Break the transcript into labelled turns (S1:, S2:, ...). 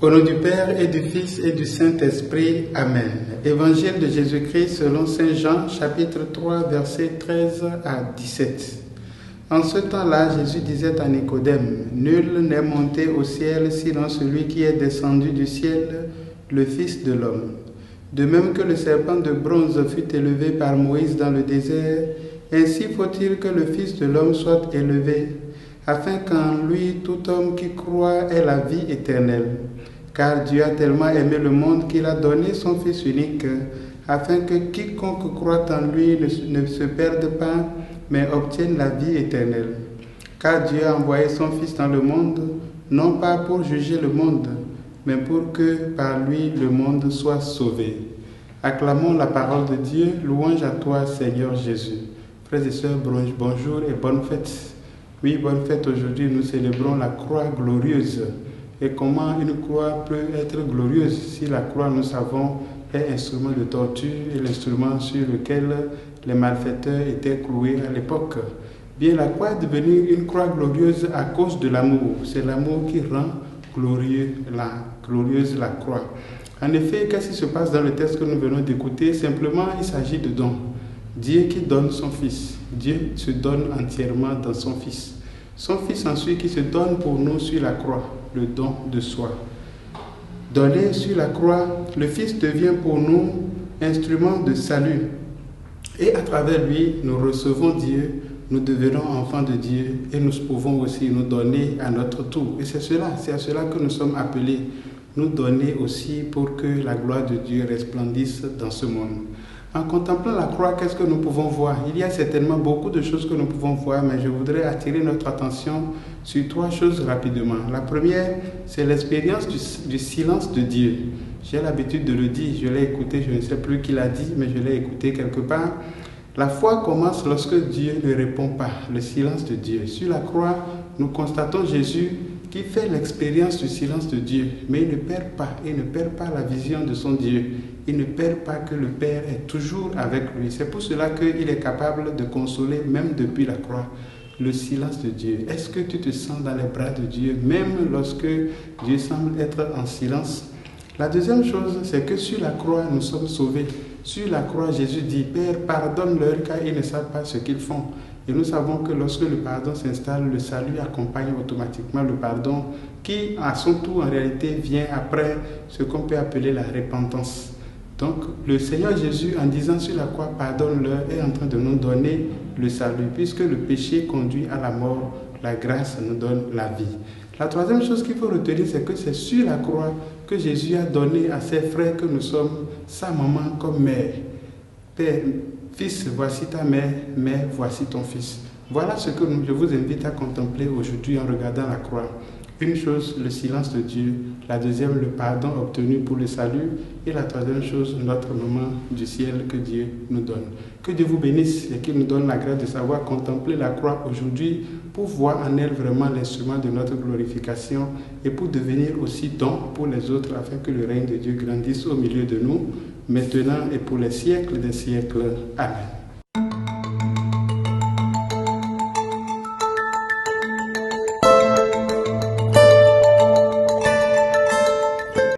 S1: Au nom du Père et du Fils et du Saint-Esprit. Amen. Évangile de Jésus-Christ selon Saint Jean, chapitre 3, versets 13 à 17. En ce temps-là, Jésus disait à Nicodème, « Nul n'est monté au ciel sinon celui qui est descendu du ciel, le Fils de l'homme. De même que le serpent de bronze fut élevé par Moïse dans le désert, ainsi faut-il que le Fils de l'homme soit élevé, afin qu'en lui tout homme qui croit ait la vie éternelle. Car Dieu a tellement aimé le monde qu'il a donné son Fils unique, afin que quiconque croit en lui ne se perde pas, mais obtienne la vie éternelle. Car Dieu a envoyé son Fils dans le monde, non pas pour juger le monde, mais pour que par lui le monde soit sauvé. » Acclamons la parole de Dieu, louange à toi Seigneur Jésus. Frères et sœurs, bonjour et bonne fête. Oui, bonne fête aujourd'hui, nous célébrons la croix glorieuse. Et comment une croix peut être glorieuse si la croix, nous savons, est instrument de torture et l'instrument sur lequel les malfaiteurs étaient cloués à l'époque. Bien, la croix est devenue une croix glorieuse à cause de l'amour. C'est l'amour qui rend glorieuse la croix. En effet, qu'est-ce qui se passe dans le texte que nous venons d'écouter? Simplement, il s'agit de dons. Dieu qui donne son Fils. Dieu se donne entièrement dans son Fils. Son Fils ensuite qui se donne pour nous sur la croix, le don de soi. Donné sur la croix, le Fils devient pour nous instrument de salut. Et à travers lui, nous recevons Dieu, nous devenons enfants de Dieu et nous pouvons aussi nous donner à notre tour. Et c'est à cela que nous sommes appelés, nous donner aussi pour que la gloire de Dieu resplendisse dans ce monde. En contemplant la croix, qu'est-ce que nous pouvons voir? Il y a certainement beaucoup de choses que nous pouvons voir, mais je voudrais attirer notre attention sur trois choses rapidement. La première, c'est l'expérience du silence de Dieu. J'ai l'habitude de le dire, je l'ai écouté, je ne sais plus qui l'a dit, mais je l'ai écouté quelque part. La foi commence lorsque Dieu ne répond pas, le silence de Dieu. Sur la croix, nous constatons Jésus qui fait l'expérience du silence de Dieu, mais il ne perd pas la vision de son Dieu. Il ne perd pas que le Père est toujours avec lui. C'est pour cela qu'il est capable de consoler, même depuis la croix, le silence de Dieu. Est-ce que tu te sens dans les bras de Dieu, même lorsque Dieu semble être en silence? La deuxième chose, c'est que sur la croix, nous sommes sauvés. Sur la croix, Jésus dit, « Père, pardonne-leur car ils ne savent pas ce qu'ils font. » Et nous savons que lorsque le pardon s'installe, le salut accompagne automatiquement le pardon qui, à son tour, en réalité, vient après ce qu'on peut appeler la repentance. Donc, le Seigneur Jésus, en disant sur la croix, pardonne-leur, est en train de nous donner le salut, puisque le péché conduit à la mort, la grâce nous donne la vie. La troisième chose qu'il faut retenir, c'est que c'est sur la croix que Jésus a donné à ses frères que nous sommes sa maman comme mère. Père, Fils, voici ta mère, mère, voici ton fils. Voilà ce que je vous invite à contempler aujourd'hui en regardant la croix. Une chose, le silence de Dieu. La deuxième, le pardon obtenu pour le salut. Et la troisième chose, notre maman du ciel que Dieu nous donne. Que Dieu vous bénisse et qu'il nous donne la grâce de savoir contempler la croix aujourd'hui pour voir en elle vraiment l'instrument de notre glorification et pour devenir aussi don pour les autres afin que le règne de Dieu grandisse au milieu de nous, maintenant et pour les siècles des siècles. Amen.